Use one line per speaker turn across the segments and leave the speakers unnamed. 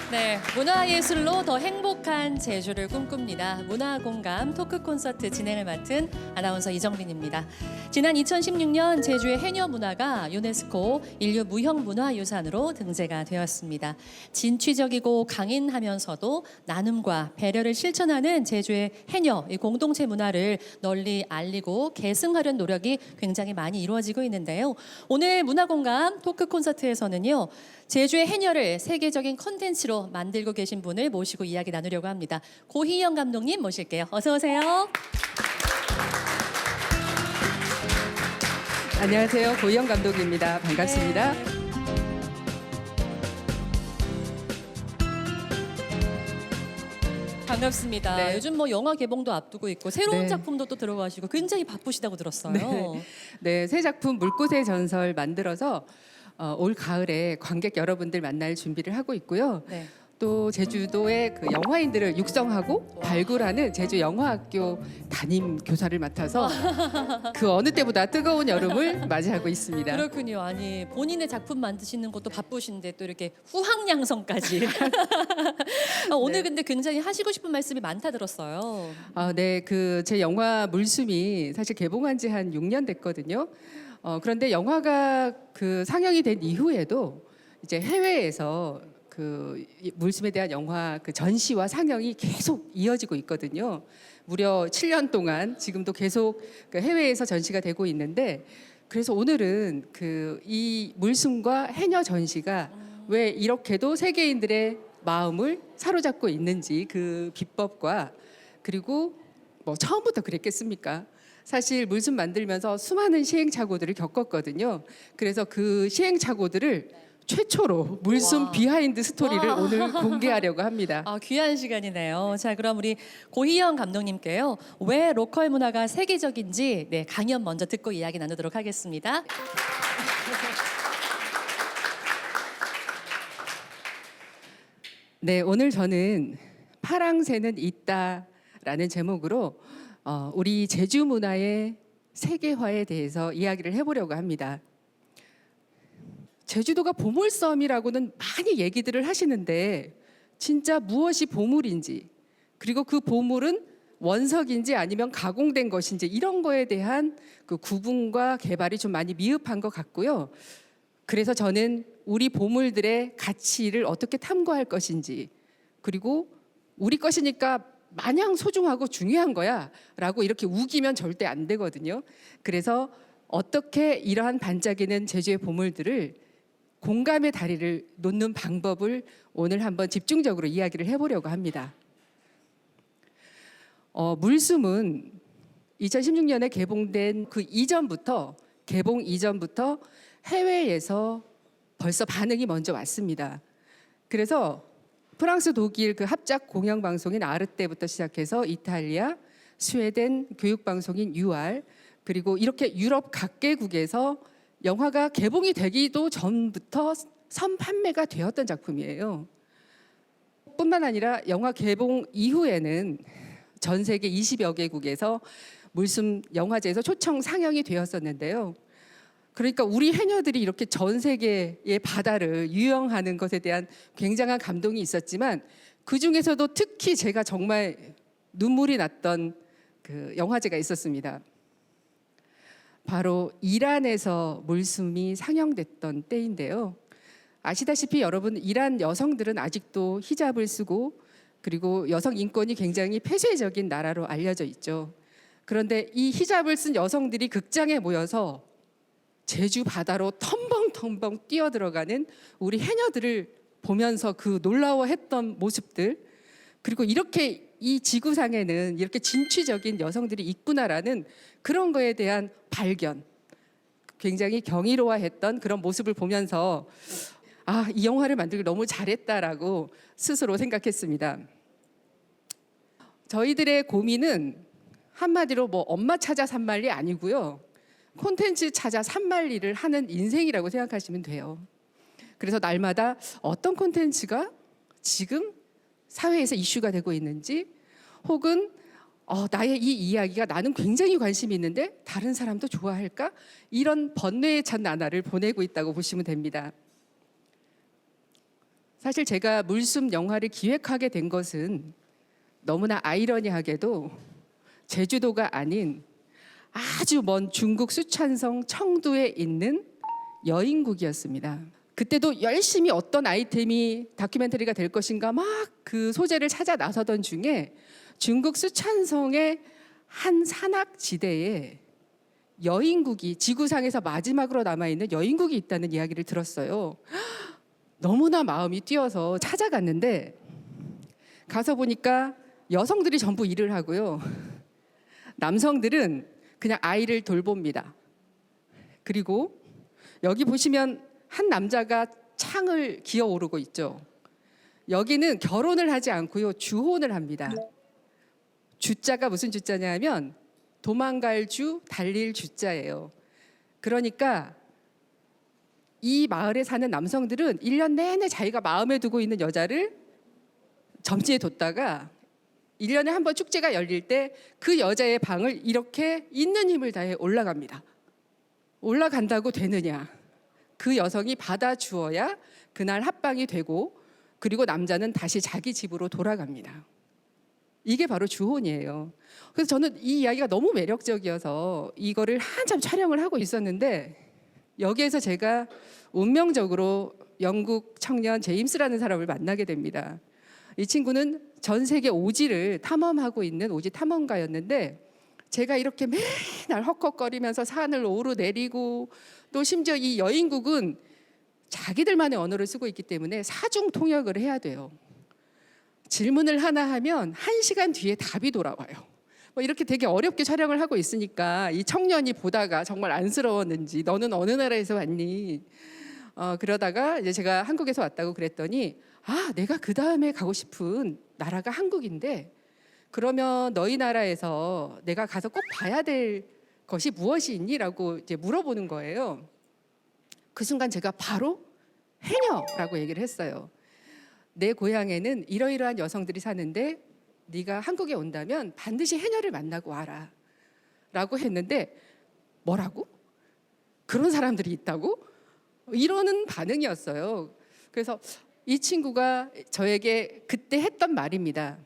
네, 문화예술로 더 행복한 제주를 꿈꿉니다. 문화공감 토크 콘서트 진행을 맡은 아나운서 이정빈입니다. 지난 2016년 제주의 해녀 문화가 유네스코 인류 무형문화유산으로 등재가 되었습니다. 진취적이고 강인하면서도 나눔과 배려를 실천하는 제주의 해녀 공동체 문화를 널리 알리고 계승하려는 노력이 굉장히 많이 이루어지고 있는데요. 오늘 문화공감 토크 콘서트에서는요. 제주의 해녀를 세계적인 콘텐츠로 만들고 계신 분을 모시고 이야기 나누려고 합니다. 고희영 감독님 모실게요. 어서 오세요.
안녕하세요. 고희영 감독입니다. 반갑습니다.
네. 반갑습니다.
네.
요즘 뭐 영화 개봉도 앞두고 있고 새로운
네.
작품도 또 들어가시고 굉장히 바쁘시다고 들었어요.
네, 새 작품 물꽃의 전설 만들어서 올 가을에 관객 여러분들 만날 준비를 하고 있고요.
네.
또 제주도의 그 영화인들을 육성하고 발굴하는 제주 영화학교 담임 교사를 맡아서 그 어느 때보다 뜨거운 여름을 맞이하고 있습니다.
그렇군요. 아니 본인의 작품 만드시는 것도 바쁘신데 또 이렇게 후학양성까지. 오늘
네.
근데 굉장히 하시고 싶은 말씀이 많다 들었어요.
네, 그 제 영화 물숨이 사실 개봉한 지 한 6년 됐거든요. 그런데 영화가 그 상영이 된 이후에도 이제 해외에서 그 물숨에 대한 영화 그 전시와 상영이 계속 이어지고 있거든요. 무려 7년 동안 지금도 계속 그 해외에서 전시가 되고 있는데, 그래서 오늘은 그 이 물숨과 해녀 전시가 왜 이렇게도 세계인들의 마음을 사로잡고 있는지 그 비법과, 그리고 뭐 처음부터 그랬겠습니까? 사실 물숨 만들면서 수많은 시행착오들을 겪었거든요. 그래서 그 시행착오들을 최초로 물숨
와.
비하인드 스토리를
와.
오늘 공개하려고 합니다.
귀한 시간이네요. 자, 그럼 우리 고희영 감독님께요. 왜 로컬 문화가 세계적인지 강연 먼저 듣고 이야기 나누도록 하겠습니다.
네, 오늘 저는 파랑새는 있다라는 제목으로 우리 제주 문화의 세계화에 대해서 이야기를 해보려고 합니다. 제주도가 보물섬이라고는 많이 얘기들을 하시는데 진짜 무엇이 보물인지, 그리고 그 보물은 원석인지 아니면 가공된 것인지, 이런 거에 대한 그 구분과 개발이 좀 많이 미흡한 것 같고요. 그래서 저는 우리 보물들의 가치를 어떻게 탐구할 것인지, 그리고 우리 것이니까 마냥 소중하고 중요한 거야 라고 이렇게 우기면 절대 안 되거든요. 그래서 어떻게 이러한 반짝이는 제주의 보물들을 공감의 다리를 놓는 방법을 오늘 한번 집중적으로 이야기를 해보려고 합니다. 물숨은 2016년에 개봉된 그 이전부터, 개봉 이전부터 해외에서 벌써 반응이 먼저 왔습니다. 그래서 프랑스, 독일 그 합작 공영 방송인 아르떼부터 시작해서 이탈리아, 스웨덴 교육 방송인 UR, 그리고 이렇게 유럽 각개국에서 영화가 개봉이 되기도 전부터 선판매가 되었던 작품이에요. 뿐만 아니라 영화 개봉 이후에는 전 세계 20여 개국에서 물숨 영화제에서 초청 상영이 되었었는데요. 그러니까 우리 해녀들이 이렇게 전 세계의 바다를 유영하는 것에 대한 굉장한 감동이 있었지만, 그 중에서도 특히 제가 정말 눈물이 났던 그 영화제가 있었습니다. 바로 이란에서 물숨이 상영됐던 때인데요. 아시다시피 여러분, 이란 여성들은 아직도 히잡을 쓰고, 그리고 여성 인권이 굉장히 폐쇄적인 나라로 알려져 있죠. 그런데 이 히잡을 쓴 여성들이 극장에 모여서 제주 바다로 텀벙텀벙 뛰어들어가는 우리 해녀들을 보면서 그 놀라워했던 모습들, 그리고 이렇게 이 지구상에는 이렇게 진취적인 여성들이 있구나라는 그런 거에 대한 발견, 굉장히 경이로워했던 그런 모습을 보면서 이 영화를 만들기 너무 잘했다라고 스스로 생각했습니다. 저희들의 고민은 한마디로 뭐 엄마 찾아 산말리 아니고요. 콘텐츠 찾아 산말리를 하는 인생이라고 생각하시면 돼요. 그래서 날마다 어떤 콘텐츠가 지금 사회에서 이슈가 되고 있는지, 혹은 나의 이 이야기가 나는 굉장히 관심이 있는데 다른 사람도 좋아할까? 이런 번뇌에 찬 나날을 보내고 있다고 보시면 됩니다. 사실 제가 물숨 영화를 기획하게 된 것은 너무나 아이러니하게도 제주도가 아닌 아주 먼 중국 수촨성 청두에 있는 여인국이었습니다. 그때도 열심히 어떤 아이템이 다큐멘터리가 될 것인가 막 그 소재를 찾아 나서던 중에 중국 수촨성의 한 산악지대에 여인국이, 지구상에서 마지막으로 남아있는 여인국이 있다는 이야기를 들었어요. 너무나 마음이 뛰어서 찾아갔는데 가서 보니까 여성들이 전부 일을 하고요. 남성들은 그냥 아이를 돌봅니다. 그리고 여기 보시면 한 남자가 창을 기어오르고 있죠. 여기는 결혼을 하지 않고요, 주혼을 합니다. 주자가 무슨 주자냐 하면 도망갈 주, 달릴 주자예요. 그러니까 이 마을에 사는 남성들은 1년 내내 자기가 마음에 두고 있는 여자를 점지해 뒀다가 1년에 한 번 축제가 열릴 때 그 여자의 방을 이렇게 있는 힘을 다해 올라갑니다. 올라간다고 되느냐? 그 여성이 받아주어야 그날 합방이 되고, 그리고 남자는 다시 자기 집으로 돌아갑니다. 이게 바로 주혼이에요. 그래서 저는 이 이야기가 너무 매력적이어서 이거를 한참 촬영을 하고 있었는데, 여기에서 제가 운명적으로 영국 청년 제임스라는 사람을 만나게 됩니다. 이 친구는 전 세계 오지를 탐험하고 있는 오지 탐험가였는데, 제가 이렇게 맨날 헉헉거리면서 산을 오르내리고, 또 심지어 이 여인국은 자기들만의 언어를 쓰고 있기 때문에 사중 통역을 해야 돼요. 질문을 하나 하면 1시간 뒤에 답이 돌아와요. 뭐 이렇게 되게 어렵게 촬영을 하고 있으니까 이 청년이 보다가 정말 안쓰러웠는지, 너는 어느 나라에서 왔니? 그러다가 이제 제가 한국에서 왔다고 그랬더니, 내가 그 다음에 가고 싶은 나라가 한국인데, 그러면 너희 나라에서 내가 가서 꼭 봐야 될 것이 무엇이 있니?라고 이제 물어보는 거예요. 그 순간 제가 바로 해녀라고 얘기를 했어요. 내 고향에는 이러이러한 여성들이 사는데 네가 한국에 온다면 반드시 해녀를 만나고 와라 라고 했는데, 뭐라고? 그런 사람들이 있다고? 이러는 반응이었어요. 그래서 이 친구가 저에게 그때 했던 말입니다.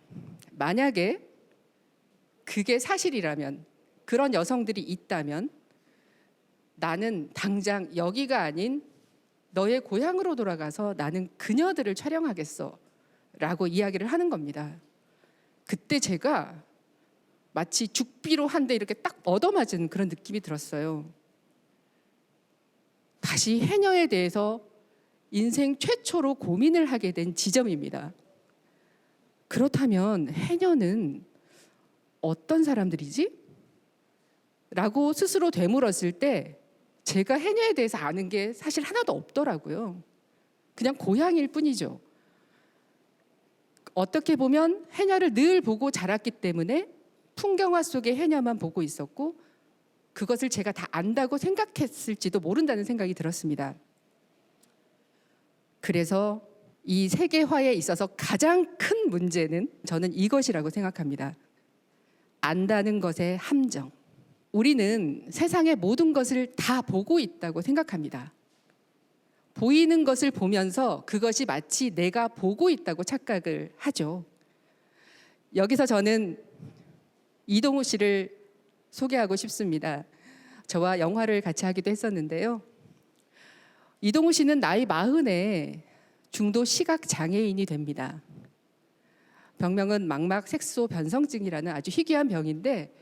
만약에 그게 사실이라면, 그런 여성들이 있다면 나는 당장 여기가 아닌 너의 고향으로 돌아가서 나는 그녀들을 촬영하겠어 라고 이야기를 하는 겁니다. 그때 제가 마치 죽비로 한 대 이렇게 딱 얻어맞은 그런 느낌이 들었어요. 다시 해녀에 대해서 인생 최초로 고민을 하게 된 지점입니다. 그렇다면 해녀는 어떤 사람들이지? 라고 스스로 되물었을 때 제가 해녀에 대해서 아는 게 사실 하나도 없더라고요. 그냥 고향일 뿐이죠. 어떻게 보면 해녀를 늘 보고 자랐기 때문에 풍경화 속의 해녀만 보고 있었고, 그것을 제가 다 안다고 생각했을지도 모른다는 생각이 들었습니다. 그래서 이 세계화에 있어서 가장 큰 문제는 저는 이것이라고 생각합니다. 안다는 것의 함정. 우리는 세상의 모든 것을 다 보고 있다고 생각합니다. 보이는 것을 보면서 그것이 마치 내가 보고 있다고 착각을 하죠. 여기서 저는 이동우 씨를 소개하고 싶습니다. 저와 영화를 같이 하기도 했었는데요. 이동우 씨는 나이 40에 중도 시각 장애인이 됩니다. 병명은 망막 색소 변성증이라는 아주 희귀한 병인데,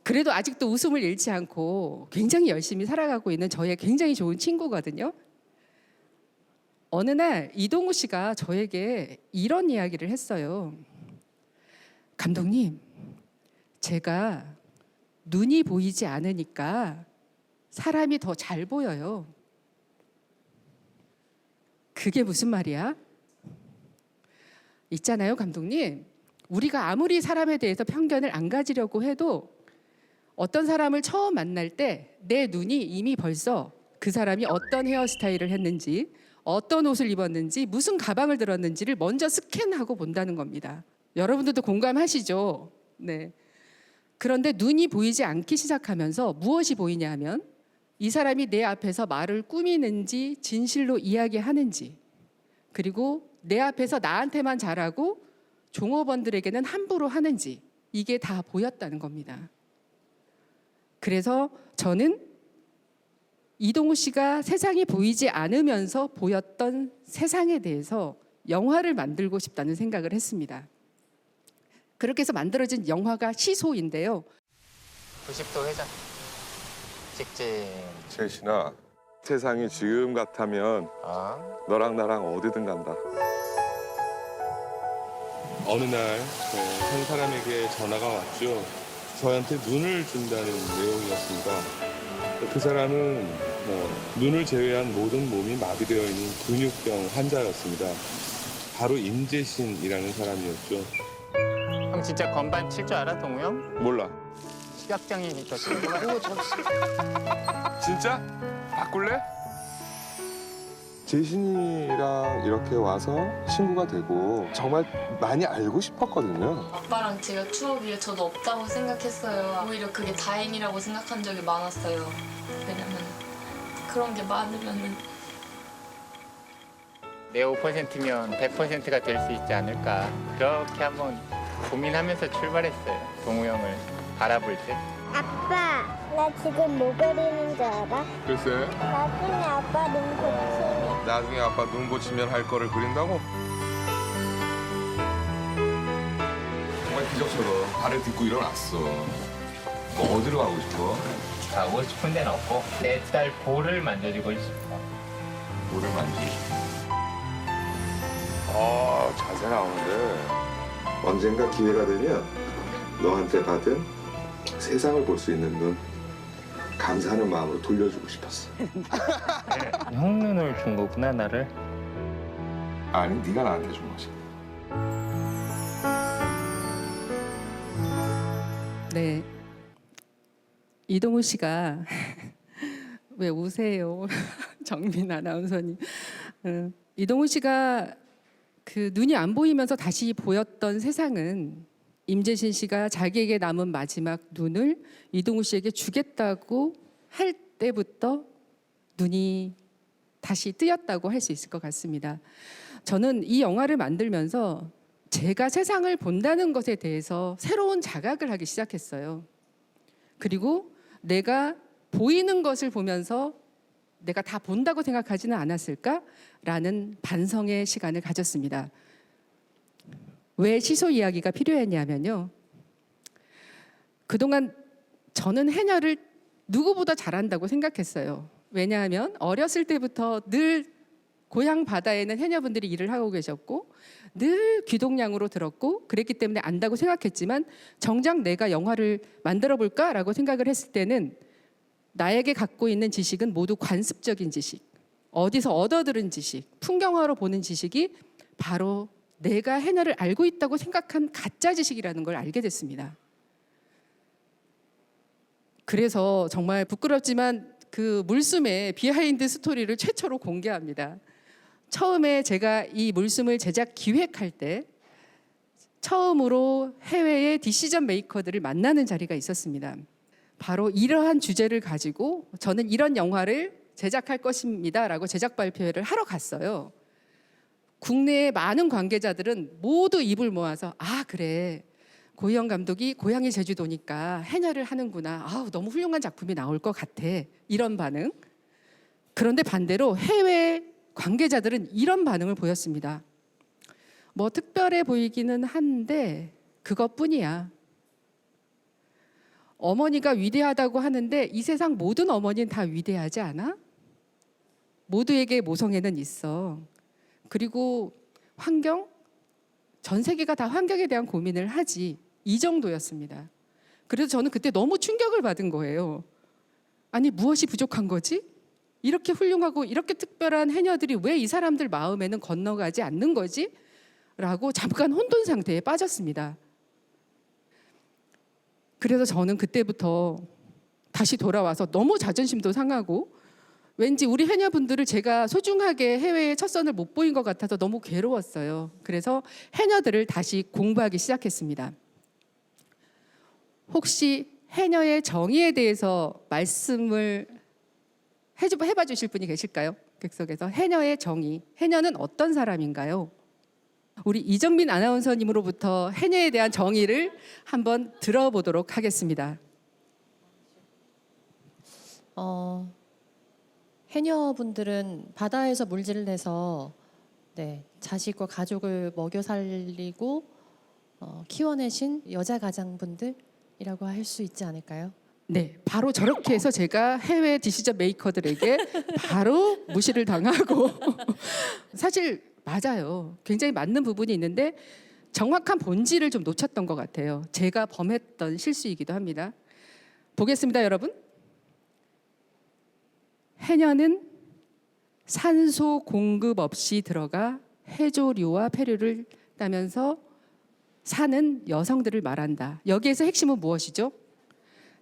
그래도 아직도 웃음을 잃지 않고 굉장히 열심히 살아가고 있는 저의 굉장히 좋은 친구거든요. 어느 날 이동우 씨가 저에게 이런 이야기를 했어요. 감독님, 제가 눈이 보이지 않으니까 사람이 더 잘 보여요. 그게 무슨 말이야? 있잖아요, 감독님. 우리가 아무리 사람에 대해서 편견을 안 가지려고 해도 어떤 사람을 처음 만날 때 내 눈이 이미 벌써 그 사람이 어떤 헤어스타일을 했는지, 어떤 옷을 입었는지, 무슨 가방을 들었는지를 먼저 스캔하고 본다는 겁니다. 여러분들도 공감하시죠? 네. 그런데 눈이 보이지 않기 시작하면서 무엇이 보이냐 하면, 이 사람이 내 앞에서 말을 꾸미는지 진실로 이야기하는지, 그리고 내 앞에서 나한테만 잘하고 종업원들에게는 함부로 하는지 이게 다 보였다는 겁니다. 그래서 저는 이동우 씨가 세상이 보이지 않으면서 보였던 세상에 대해서 영화를 만들고 싶다는 생각을 했습니다. 그렇게 해서 만들어진 영화가 시소인데요.
90도 회전. 직진.
최신아, 세상이 지금 같으면 너랑 나랑 어디든 간다.
어느 날 한 사람에게 전화가 왔죠. 저한테 눈을 준다는 내용이었습니다. 그 사람은 눈을 제외한 모든 몸이 마비되어 있는 근육병 환자였습니다. 바로 임재신이라는 사람이었죠.
형 진짜 건반 칠 줄 알아, 동우 형?
몰라.
시각장애니까 친구가.
진짜? 바꿀래? 재신이랑 이렇게 와서 친구가 되고 정말 많이 알고 싶었거든요.
아빠랑 제가 추억이 저도 없다고 생각했어요. 오히려 그게 다행이라고 생각한 적이 많았어요. 왜냐면 그런 게 많으면은
내 5%면 100%가 될 수 있지 않을까. 그렇게 한번 고민하면서 출발했어요. 동우 형을 바라볼 때.
아빠, 나 지금 뭐 그리는 줄 알아?
글쎄,
나중에 아빠 눈 고치면
나중에 아빠 눈 고치면 할 거를 그린다고? 정말 기적처럼 발을 딛고 일어났어. 뭐 어디로 가고 싶어?
가고 싶은 데는 없고 내 딸 볼을 만져주고 싶어.
볼을 만지고 싶어. 자세 나오는데. 언젠가 기회가 되면 너한테 받은 세상을 볼 수 있는 눈, 감사하는 마음으로 돌려주고 싶었어.
형 눈을 준 거구나, 나를.
아니, 네가 나한테 준 거지.
네, 이동우 씨가 왜 우세요, 정민 아나운서님. 이동우 씨가 그 눈이 안 보이면서 다시 보였던 세상은 임재신 씨가 자기에게 남은 마지막 눈을 이동우 씨에게 주겠다고 할 때부터 눈이 다시 뜨였다고 할 수 있을 것 같습니다. 저는 이 영화를 만들면서 제가 세상을 본다는 것에 대해서 새로운 자각을 하기 시작했어요. 그리고 내가 보이는 것을 보면서 내가 다 본다고 생각하지는 않았을까라는 반성의 시간을 가졌습니다. 왜 시소 이야기가 필요했냐면요. 그동안 저는 해녀를 누구보다 잘한다고 생각했어요. 왜냐하면 어렸을 때부터 늘 고향 바다에는 해녀분들이 일을 하고 계셨고 늘 귀동냥으로 들었고 그랬기 때문에 안다고 생각했지만 정작 내가 영화를 만들어 볼까라고 생각을 했을 때는 나에게 갖고 있는 지식은 모두 관습적인 지식, 어디서 얻어들은 지식, 풍경화로 보는 지식이 바로 내가 해녀를 알고 있다고 생각한 가짜 지식이라는 걸 알게 됐습니다. 그래서 정말 부끄럽지만 그 물숨의 비하인드 스토리를 최초로 공개합니다. 처음에 제가 이 물숨을 제작 기획할 때 처음으로 해외의 디시전 메이커들을 만나는 자리가 있었습니다. 바로 이러한 주제를 가지고 저는 이런 영화를 제작할 것입니다 라고 제작 발표회를 하러 갔어요. 국내의 많은 관계자들은 모두 입을 모아서 아 그래 고희영 감독이 고향이 제주도니까 해녀를 하는구나. 아우 너무 훌륭한 작품이 나올 것 같아. 이런 반응. 그런데 반대로 해외 관계자들은 이런 반응을 보였습니다. 뭐 특별해 보이기는 한데 그것뿐이야. 어머니가 위대하다고 하는데 이 세상 모든 어머니는 다 위대하지 않아? 모두에게 모성애는 있어. 그리고 환경? 전 세계가 다 환경에 대한 고민을 하지. 이 정도였습니다. 그래서 저는 그때 너무 충격을 받은 거예요. 아니 무엇이 부족한 거지? 이렇게 훌륭하고 이렇게 특별한 해녀들이 왜 이 사람들 마음에는 건너가지 않는 거지? 라고 잠깐 혼돈 상태에 빠졌습니다. 그래서 저는 그때부터 다시 돌아와서 너무 자존심도 상하고 왠지 우리 해녀분들을 제가 소중하게 해외에 첫 선을 못 보인 것 같아서 너무 괴로웠어요. 그래서 해녀들을 다시 공부하기 시작했습니다. 혹시 해녀의 정의에 대해서 말씀을 해봐 주실 분이 계실까요? 객석에서 해녀의 정의, 해녀는 어떤 사람인가요? 우리 이정민 아나운서님으로부터 해녀에 대한 정의를 한번 들어보도록 하겠습니다.
해녀분들은 바다에서 물질을 내서 자식과 가족을 먹여 살리고 키워내신 여자 가장분들이라고 할 수 있지 않을까요?
네, 바로 저렇게 해서 제가 해외 디시전 메이커들에게 바로 무시를 당하고 사실 맞아요. 굉장히 맞는 부분이 있는데 정확한 본질을 좀 놓쳤던 것 같아요. 제가 범했던 실수이기도 합니다. 보겠습니다, 여러분. 해녀는 산소 공급 없이 들어가 해조류와 폐류를 따면서 사는 여성들을 말한다. 여기에서 핵심은 무엇이죠?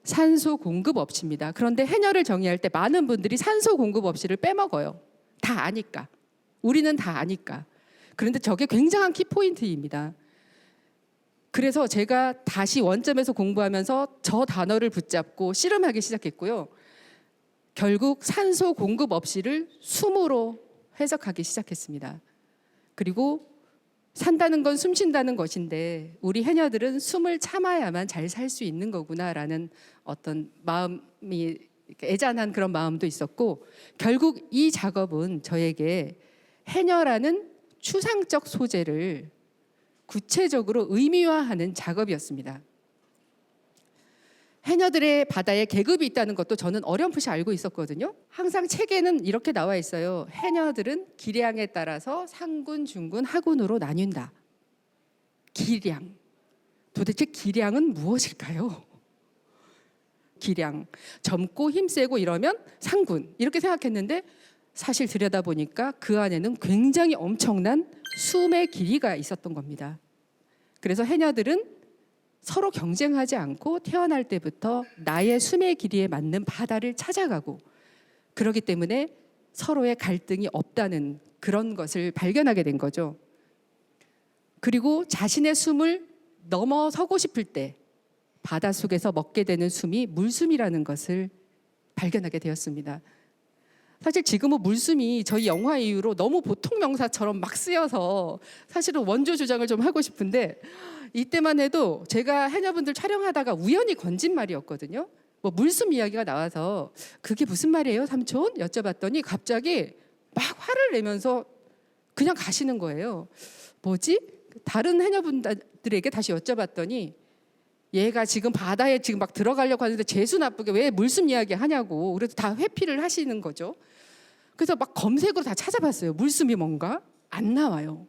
산소 공급 없이입니다. 그런데 해녀를 정의할 때 많은 분들이 산소 공급 없이를 빼먹어요. 다 아니까. 우리는 다 아니까. 그런데 저게 굉장한 키포인트입니다. 그래서 제가 다시 원점에서 공부하면서 저 단어를 붙잡고 씨름하기 시작했고요. 결국 산소 공급 없이를 숨으로 해석하기 시작했습니다. 그리고 산다는 건 숨 쉰다는 것인데 우리 해녀들은 숨을 참아야만 잘 살 수 있는 거구나라는 어떤 마음이 애잔한 그런 마음도 있었고, 결국 이 작업은 저에게 해녀라는 추상적 소재를 구체적으로 의미화하는 작업이었습니다. 해녀들의 바다에 계급이 있다는 것도 저는 어렴풋이 알고 있었거든요. 항상 책에는 이렇게 나와 있어요. 해녀들은 기량에 따라서 상군, 중군, 하군으로 나뉜다. 기량. 도대체 기량은 무엇일까요? 기량. 젊고 힘세고 이러면 상군. 이렇게 생각했는데 사실 들여다보니까 그 안에는 굉장히 엄청난 숨의 길이가 있었던 겁니다. 그래서 해녀들은 서로 경쟁하지 않고 태어날 때부터 나의 숨의 길이에 맞는 바다를 찾아가고, 그렇기 때문에 서로의 갈등이 없다는 그런 것을 발견하게 된 거죠. 그리고 자신의 숨을 넘어서고 싶을 때 바닷속에서 먹게 되는 숨이 물숨이라는 것을 발견하게 되었습니다. 사실 지금은 물숨이 저희 영화 이후로 너무 보통 명사처럼 막 쓰여서 사실은 원조 주장을 좀 하고 싶은데, 이때만 해도 제가 해녀분들 촬영하다가 우연히 건진 말이었거든요. 뭐 물숨 이야기가 나와서 그게 무슨 말이에요, 삼촌? 여쭤봤더니 갑자기 막 화를 내면서 그냥 가시는 거예요. 뭐지? 다른 해녀분들에게 다시 여쭤봤더니 얘가 지금 바다에 지금 막 들어가려고 하는데 재수 나쁘게 왜 물숨 이야기 하냐고. 그래서 다 회피를 하시는 거죠. 그래서 막 검색으로 다 찾아봤어요. 물숨이 뭔가? 안 나와요.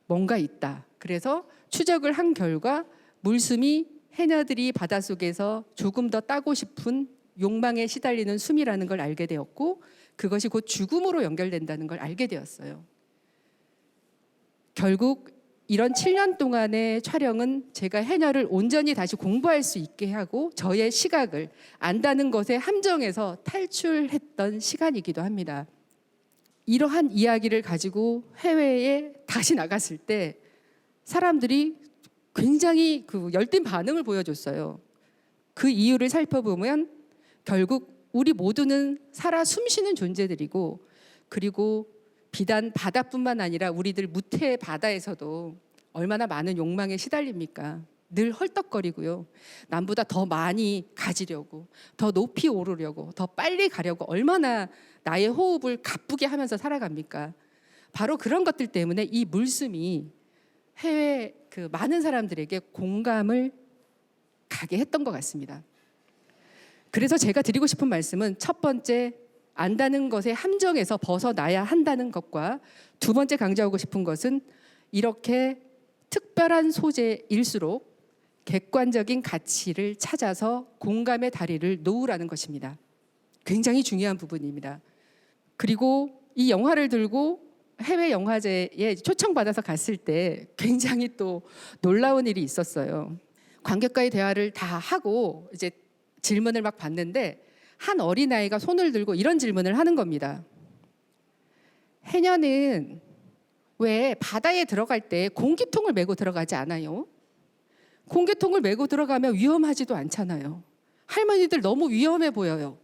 뭔가 있다. 그래서 추적을 한 결과 물숨이 해녀들이 바닷속에서 조금 더 따고 싶은 욕망에 시달리는 숨이라는 걸 알게 되었고, 그것이 곧 죽음으로 연결된다는 걸 알게 되었어요. 결국 이런 7년 동안의 촬영은 제가 해녀를 온전히 다시 공부할 수 있게 하고 저의 시각을 안다는 것의 함정에서 탈출했던 시간이기도 합니다. 이러한 이야기를 가지고 해외에 다시 나갔을 때 사람들이 굉장히 그 열띤 반응을 보여줬어요. 그 이유를 살펴보면 결국 우리 모두는 살아 숨쉬는 존재들이고, 그리고 비단 바다뿐만 아니라 우리들 무태 바다에서도 얼마나 많은 욕망에 시달립니까? 늘 헐떡거리고요. 남보다 더 많이 가지려고, 더 높이 오르려고, 더 빨리 가려고 얼마나 나의 호흡을 가쁘게 하면서 살아갑니까? 바로 그런 것들 때문에 이 물숨이 해외 그 많은 사람들에게 공감을 가게 했던 것 같습니다. 그래서 제가 드리고 싶은 말씀은, 첫 번째, 안다는 것의 함정에서 벗어나야 한다는 것과, 두 번째 강조하고 싶은 것은 이렇게 특별한 소재일수록 객관적인 가치를 찾아서 공감의 다리를 놓으라는 것입니다. 굉장히 중요한 부분입니다. 그리고 이 영화를 들고 해외 영화제에 초청받아서 갔을 때 굉장히 또 놀라운 일이 있었어요. 관객과의 대화를 다 하고 이제 질문을 막 받는데 한 어린아이가 손을 들고 이런 질문을 하는 겁니다. 해녀는 왜 바다에 들어갈 때 공기통을 메고 들어가지 않아요? 공기통을 메고 들어가면 위험하지도 않잖아요. 할머니들 너무 위험해 보여요.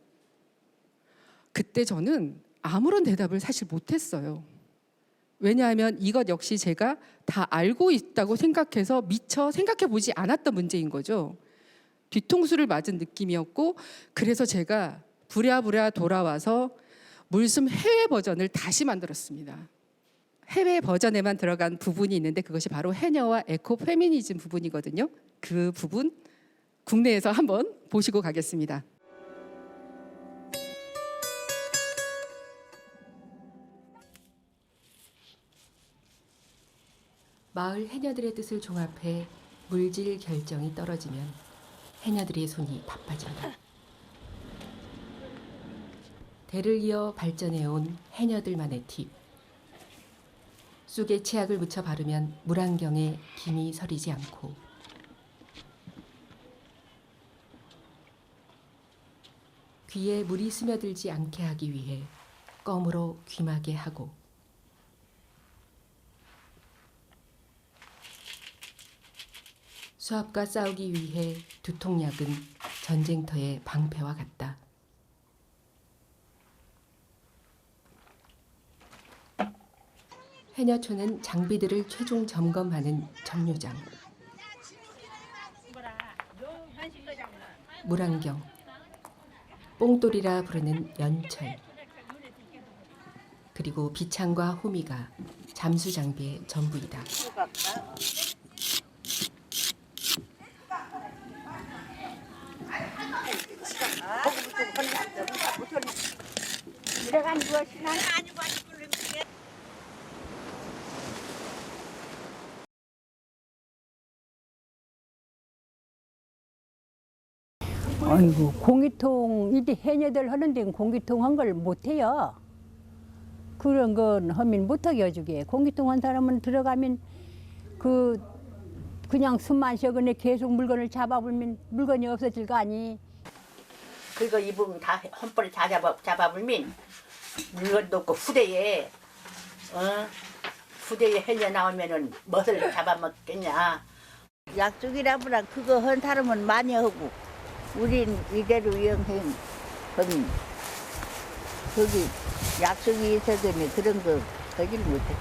그때 저는 아무런 대답을 사실 못했어요. 왜냐하면 이것 역시 제가 다 알고 있다고 생각해서 미처 생각해 보지 않았던 문제인 거죠. 뒤통수를 맞은 느낌이었고, 그래서 제가 부랴부랴 돌아와서 물숨 해외 버전을 다시 만들었습니다. 해외 버전에만 들어간 부분이 있는데 그것이 바로 해녀와 에코 페미니즘 부분이거든요. 그 부분 국내에서 한번 보시고 가겠습니다. 마을 해녀들의 뜻을 종합해 물질 결정이 떨어지면 해녀들의 손이 바빠진다. 대를 이어 발전해온 해녀들만의 팁. 쑥에 치약을 묻혀 바르면 물안경에 김이 서리지 않고, 귀에 물이 스며들지 않게 하기 위해 껌으로 귀마개 하고, 수압과 싸우기 위해 두통약은 전쟁터의 방패와 같다. 해녀촌은 장비들을 최종 점검하는 정류장. 물안경, 뽕돌이라 부르는 연철, 그리고 비창과 호미가 잠수 장비의 전부이다.
아이고, 공기통 이때 해녀들 하는 데는 공기통 한 걸 못해요. 그런 건 하면 못하게 해주게. 공기통 한 사람은 들어가면 그냥 숨만 쉬어그네 계속 물건을 잡아불면 물건이 없어질 거 아니.
그거 입으면 다 험벌을 다 잡아불면 물건도 없고 후대에 해녀 나오면은 멋을 잡아먹겠냐.
약속이라보라 그거 한 사람은 많이 하고 우린 이대로 이행행 거기 약속이 있어서는 그런 거 하질 못해.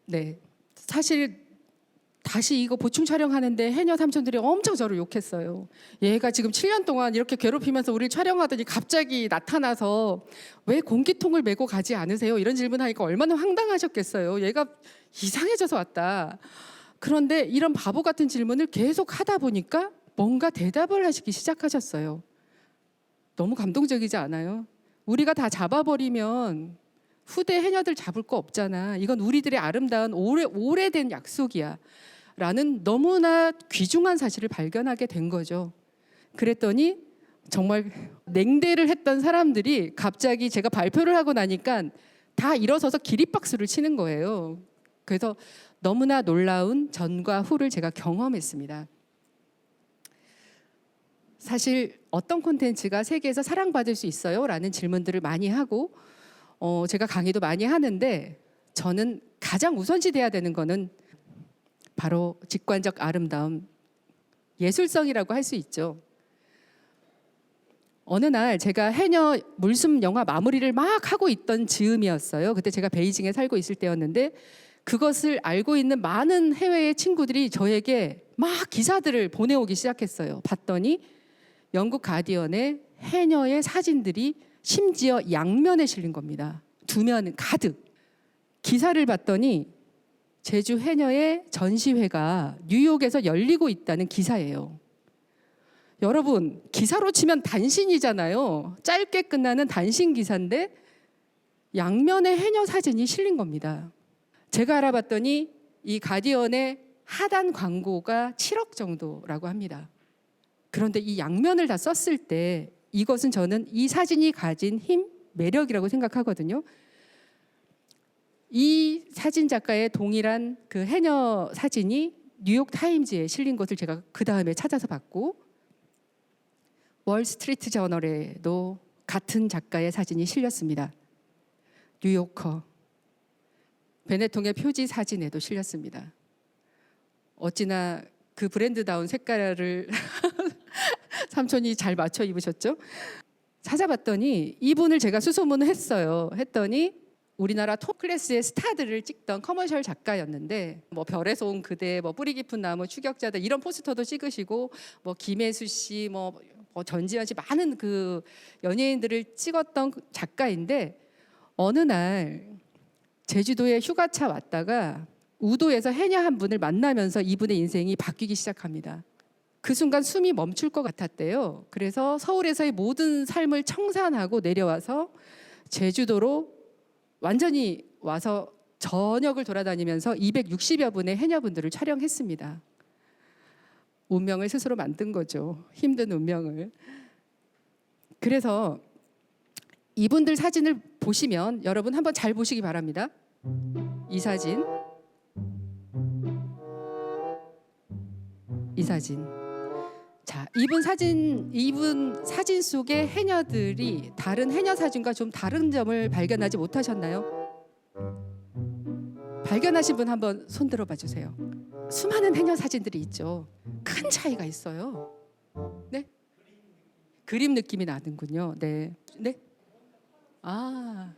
네, 사실 다시 이거 보충 촬영하는데 해녀 삼촌들이 엄청 저를 욕했어요. 얘가 지금 7년 동안 이렇게 괴롭히면서 우리를 촬영하더니 갑자기 나타나서 왜 공기통을 메고 가지 않으세요? 이런 질문하니까 얼마나 황당하셨겠어요. 얘가 이상해져서 왔다. 그런데 이런 바보 같은 질문을 계속 하다 보니까 뭔가 대답을 하시기 시작하셨어요. 너무 감동적이지 않아요? 우리가 다 잡아버리면 후대 해녀들 잡을 거 없잖아. 이건 우리들의 아름다운 오래된 약속이야. 라는 너무나 귀중한 사실을 발견하게 된 거죠. 그랬더니 정말 냉대를 했던 사람들이 갑자기 제가 발표를 하고 나니까 다 일어서서 기립박수를 치는 거예요. 그래서 너무나 놀라운 전과 후를 제가 경험했습니다. 사실 어떤 콘텐츠가 세계에서 사랑받을 수 있어요? 라는 질문들을 많이 하고 제가 강의도 많이 하는데 저는 가장 우선시돼야 되는 거는 바로 직관적 아름다움, 예술성이라고 할 수 있죠. 어느 날 제가 해녀 물숨 영화 마무리를 막 하고 있던 즈음이었어요. 그때 제가 베이징에 살고 있을 때였는데 그것을 알고 있는 많은 해외의 친구들이 저에게 막 기사들을 보내오기 시작했어요. 봤더니 영국 가디언의 해녀의 사진들이 심지어 양면에 실린 겁니다. 두 면 가득. 기사를 봤더니 제주 해녀의 전시회가 뉴욕에서 열리고 있다는 기사예요. 여러분, 기사로 치면 단신이잖아요. 짧게 끝나는 단신 기사인데 양면에 해녀 사진이 실린 겁니다. 제가 알아봤더니 이 가디언의 하단 광고가 7억 정도라고 합니다. 그런데 이 양면을 다 썼을 때 이것은 저는 이 사진이 가진 힘, 매력이라고 생각하거든요. 이 사진 작가의 동일한 그 해녀 사진이 뉴욕 타임즈에 실린 것을 제가 그 다음에 찾아서 봤고 월스트리트 저널에도 같은 작가의 사진이 실렸습니다. 뉴요커, 베네통의 표지 사진에도 실렸습니다. 어찌나 그 브랜드다운 색깔을 삼촌이 잘 맞춰 입으셨죠? 찾아봤더니 이분을 제가 수소문을 했어요. 했더니 우리나라 톱 클래스의 스타들을 찍던 커머셜 작가였는데 뭐 별에서 온 그대, 뭐 뿌리 깊은 나무, 추격자들 이런 포스터도 찍으시고 뭐 김혜수 씨, 뭐 전지현 씨 많은 그 연예인들을 찍었던 작가인데 어느 날 제주도에 휴가차 왔다가 우도에서 해녀 한 분을 만나면서 이분의 인생이 바뀌기 시작합니다. 그 순간 숨이 멈출 것 같았대요. 그래서 서울에서의 모든 삶을 청산하고 내려와서 제주도로 완전히 와서 전역을 돌아다니면서 260여 분의 해녀분들을 촬영했습니다. 운명을 스스로 만든 거죠. 힘든 운명을. 그래서 이분들 사진을 보시면 여러분 한번 잘 보시기 바랍니다. 이 사진. 이 사진. 자, 이분 사진 속의 해녀들이 다른 해녀 사진과 좀 다른 점을 발견하지 못하셨나요? 발견하신 분 한번 손 들어봐 주세요. 수많은 해녀 사진들이 있죠. 큰 차이가 있어요. 네? 그림 느낌이 나는군요. 네. 네? 아.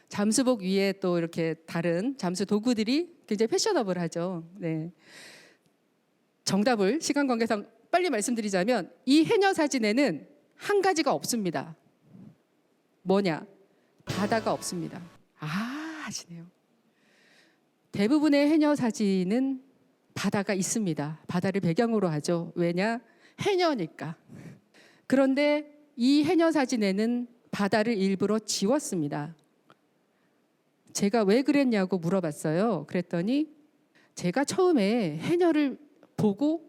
잠수복 위에 또 이렇게 다른 잠수 도구들이 굉장히 패셔너블하죠. 네. 정답을 시간 관계상 빨리 말씀드리자면 이 해녀 사진에는 한 가지가 없습니다. 뭐냐? 바다가 없습니다. 아, 하시네요. 대부분의 해녀 사진은 바다가 있습니다. 바다를 배경으로 하죠. 왜냐? 해녀니까. 그런데 이 해녀 사진에는 바다를 일부러 지웠습니다. 제가 왜 그랬냐고 물어봤어요. 그랬더니 제가 처음에 해녀를 보고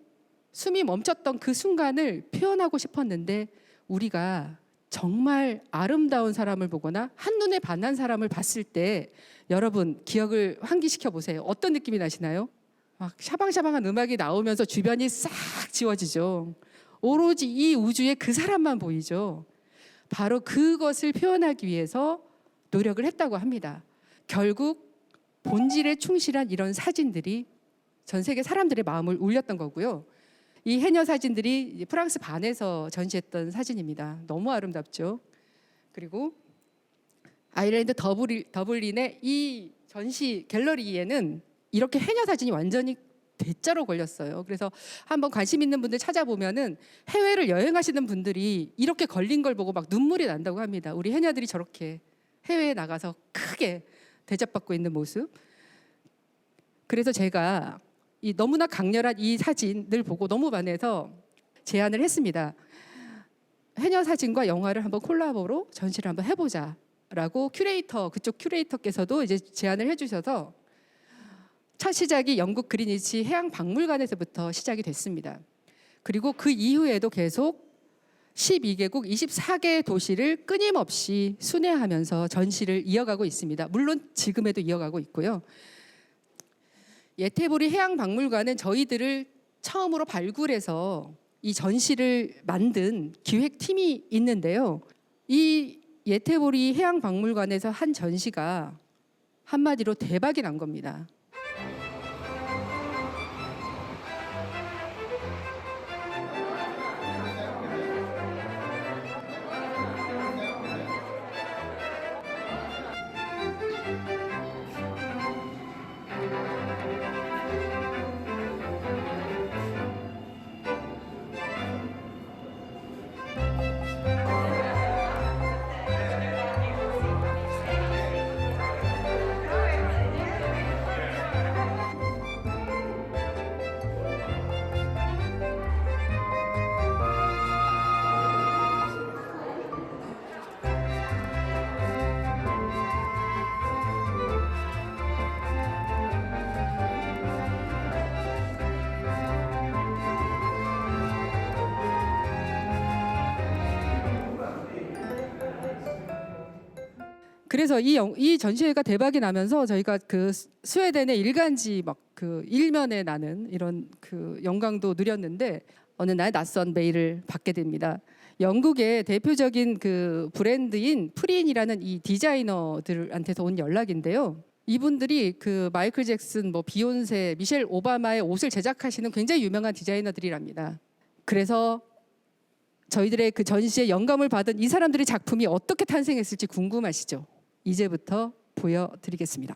숨이 멈췄던 그 순간을 표현하고 싶었는데 우리가 정말 아름다운 사람을 보거나 한눈에 반한 사람을 봤을 때 여러분 기억을 환기시켜 보세요. 어떤 느낌이 나시나요? 막 샤방샤방한 음악이 나오면서 주변이 싹 지워지죠. 오로지 이 우주에 그 사람만 보이죠. 바로 그것을 표현하기 위해서 노력을 했다고 합니다. 결국 본질에 충실한 이런 사진들이 전 세계 사람들의 마음을 울렸던 거고요. 이 해녀 사진들이 프랑스 반에서 전시했던 사진입니다. 너무 아름답죠. 그리고 아일랜드 더블린의 이 전시 갤러리에는 이렇게 해녀 사진이 완전히 대자로 걸렸어요. 그래서 한번 관심 있는 분들 찾아보면은 해외를 여행하시는 분들이 이렇게 걸린 걸 보고 막 눈물이 난다고 합니다. 우리 해녀들이 저렇게 해외에 나가서 크게 대접받고 있는 모습. 그래서 제가 이 너무나 강렬한 이 사진을 보고 너무 반해서 제안을 했습니다. 해녀 사진과 영화를 한번 콜라보로 전시를 한번 해보자라고 그쪽 큐레이터께서도 이제 제안을 해주셔서 첫 시작이 영국 그리니치 해양박물관에서부터 시작이 됐습니다. 그리고 그 이후에도 계속 12개국 24개의 도시를 끊임없이 순회하면서 전시를 이어가고 있습니다. 물론 지금에도 이어가고 있고요. 예태보리 해양박물관은 저희들을 처음으로 발굴해서 이 전시를 만든 기획팀이 있는데요. 이 예태보리 해양박물관에서 한 전시가 한마디로 대박이 난 겁니다. 그래서 이 전시회가 대박이 나면서 저희가 그 스웨덴의 일간지 막 그 일면에 나는 이런 그 영광도 누렸는데 어느 날 낯선 메일을 받게 됩니다. 영국의 대표적인 그 브랜드인 프린이라는 이 디자이너들한테서 온 연락인데요. 이분들이 그 마이클 잭슨, 뭐 비욘세, 미셸 오바마의 옷을 제작하시는 굉장히 유명한 디자이너들이랍니다. 그래서 저희들의 그 전시에 영감을 받은 이 사람들의 작품이 어떻게 탄생했을지 궁금하시죠? 이제부터 보여드리겠습니다.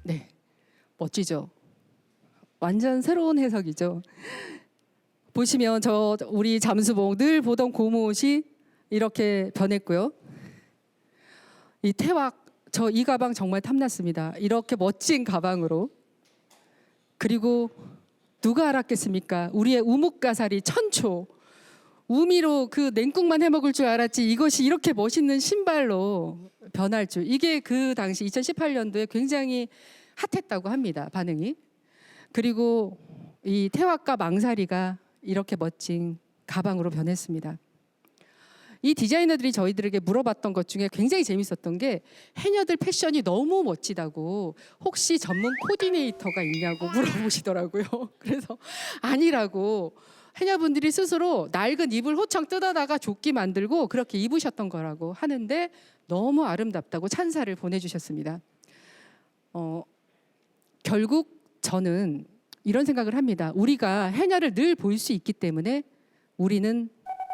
네, 멋지죠. 완전 새로운 해석이죠. 보시면 우리 잠수봉 늘 보던 고무옷이 이렇게 변했고요. 이 태왁, 저 이 가방 정말 탐났습니다. 이렇게 멋진 가방으로. 그리고 누가 알았겠습니까? 우리의 우뭇가사리 천초. 우미로 그 냉국만 해먹을 줄 알았지 이것이 이렇게 멋있는 신발로 변할 줄. 이게 그 당시 2018년도에 굉장히 핫했다고 합니다. 반응이. 그리고 이 태왁과 망사리가 이렇게 멋진 가방으로 변했습니다. 이 디자이너들이 저희들에게 물어봤던 것 중에 굉장히 재밌었던 게 해녀들 패션이 너무 멋지다고 혹시 전문 코디네이터가 있냐고 물어보시더라고요. 그래서 아니라고 해녀분들이 스스로 낡은 이불 호청 뜯어다가 조끼 만들고 그렇게 입으셨던 거라고 하는데 너무 아름답다고 찬사를 보내주셨습니다. 결국 저는 이런 생각을 합니다. 우리가 해녀를 늘 볼 수 있기 때문에 우리는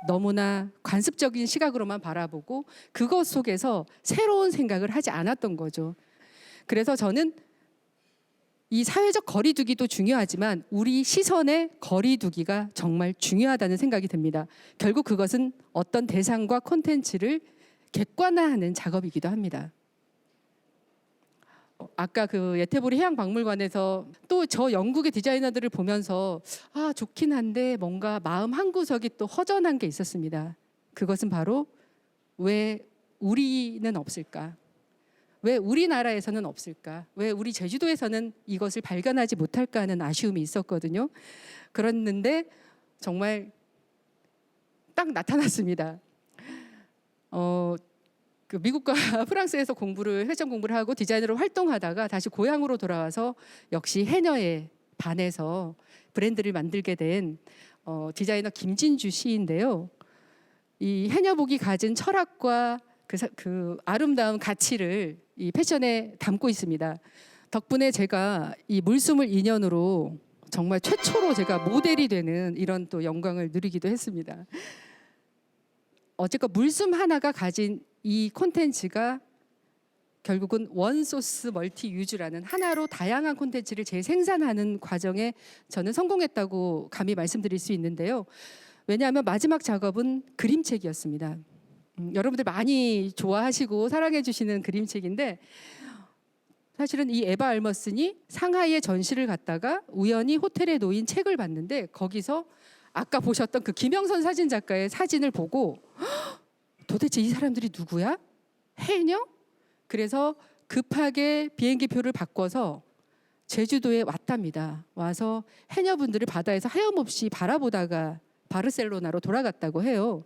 너무나 관습적인 시각으로만 바라보고 그것 속에서 새로운 생각을 하지 않았던 거죠. 그래서 저는 이 사회적 거리두기도 중요하지만 우리 시선의 거리두기가 정말 중요하다는 생각이 듭니다. 결국 그것은 어떤 대상과 콘텐츠를 객관화하는 작업이기도 합니다. 아까 그 예태보리 해양박물관에서 또 저 영국의 디자이너들을 보면서 아 좋긴 한데 뭔가 마음 한구석이 또 허전한 게 있었습니다. 그것은 바로 왜 우리는 없을까? 왜 우리나라에서는 없을까? 왜 우리 제주도에서는 이것을 발견하지 못할까 하는 아쉬움이 있었거든요. 그랬는데 정말 딱 나타났습니다. 그 미국과 프랑스에서 회전 공부를 하고 디자이너로 활동하다가 다시 고향으로 돌아와서 역시 해녀에 반해서 브랜드를 만들게 된 디자이너 김진주 씨인데요. 이 해녀복이 가진 철학과 그 아름다운 가치를 이 패션에 담고 있습니다. 덕분에 제가 이 물숨을 인연으로 정말 최초로 제가 모델이 되는 이런 또 영광을 누리기도 했습니다. 어쨌건 물숨 하나가 가진 이 콘텐츠가 결국은 원소스 멀티 유즈라는 하나로 다양한 콘텐츠를 재생산하는 과정에 저는 성공했다고 감히 말씀드릴 수 있는데요. 왜냐하면 마지막 작업은 그림책이었습니다. 여러분들 많이 좋아하시고 사랑해 주시는 그림책인데 사실은 이 에바 알머슨이 상하이에 전시를 갔다가 우연히 호텔에 놓인 책을 봤는데 거기서 아까 보셨던 그 김영선 사진작가의 사진을 보고 도대체 이 사람들이 누구야? 해녀? 그래서 급하게 비행기표를 바꿔서 제주도에 왔답니다. 와서 해녀분들을 바다에서 하염없이 바라보다가 바르셀로나로 돌아갔다고 해요.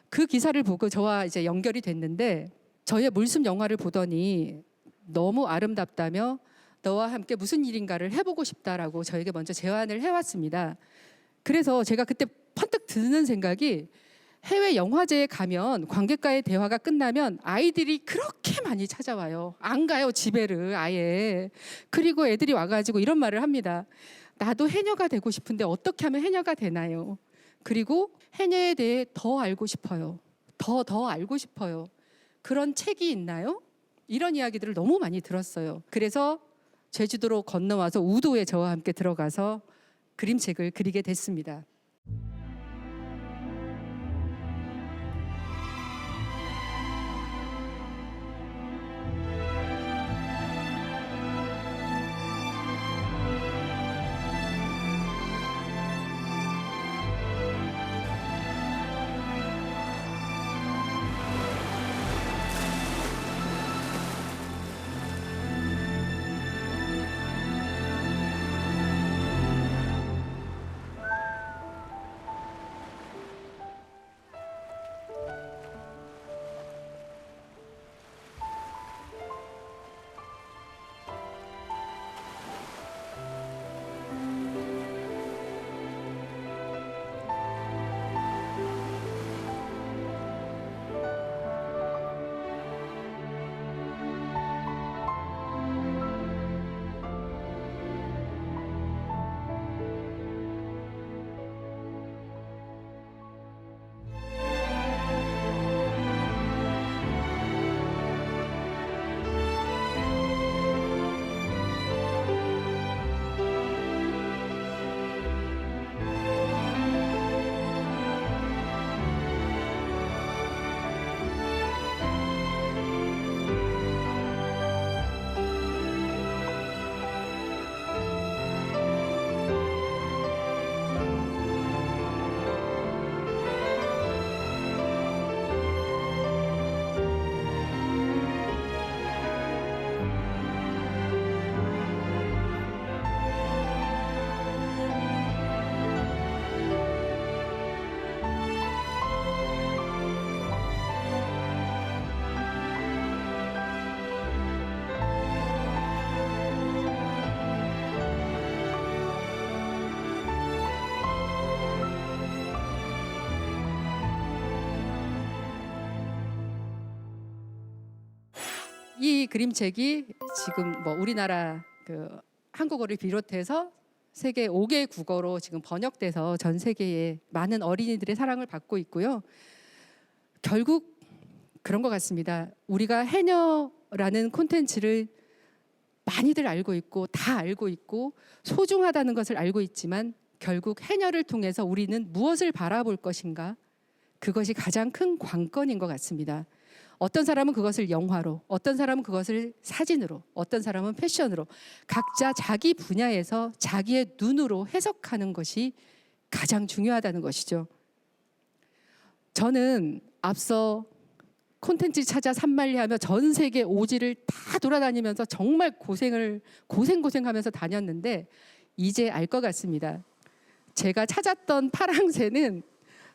그 기사를 보고 저와 이제 연결이 됐는데 저의 물숨 영화를 보더니 너무 아름답다며 너와 함께 무슨 일인가를 해보고 싶다라고 저에게 먼저 제안을 해왔습니다. 그래서 제가 그때 번뜩 드는 생각이 해외 영화제에 가면 관객과의 대화가 끝나면 아이들이 그렇게 많이 찾아와요. 안 가요, 집에를 아예. 그리고 애들이 와가지고 이런 말을 합니다. 나도 해녀가 되고 싶은데 어떻게 하면 해녀가 되나요? 그리고 해녀에 대해 더 알고 싶어요. 더 알고 싶어요. 그런 책이 있나요? 이런 이야기들을 너무 많이 들었어요. 그래서 제주도로 건너와서 우도에 저와 함께 들어가서 그림책을 그리게 됐습니다. 이 그림책이 지금 뭐 우리나라 한국어를 비롯해서 세계 5개 국어로 지금 번역돼서 전 세계의 많은 어린이들의 사랑을 받고 있고요. 결국 그런 것 같습니다. 우리가 해녀라는 콘텐츠를 많이들 알고 있고 다 알고 있고 소중하다는 것을 알고 있지만 결국 해녀를 통해서 우리는 무엇을 바라볼 것인가? 그것이 가장 큰 관건인 것 같습니다. 어떤 사람은 그것을 영화로, 어떤 사람은 그것을 사진으로, 어떤 사람은 패션으로 각자 자기 분야에서 자기의 눈으로 해석하는 것이 가장 중요하다는 것이죠. 저는 앞서 콘텐츠 찾아 산만리하며 전 세계 오지를 다 돌아다니면서 정말 고생하면서 다녔는데 이제 알 것 같습니다. 제가 찾았던 파랑새는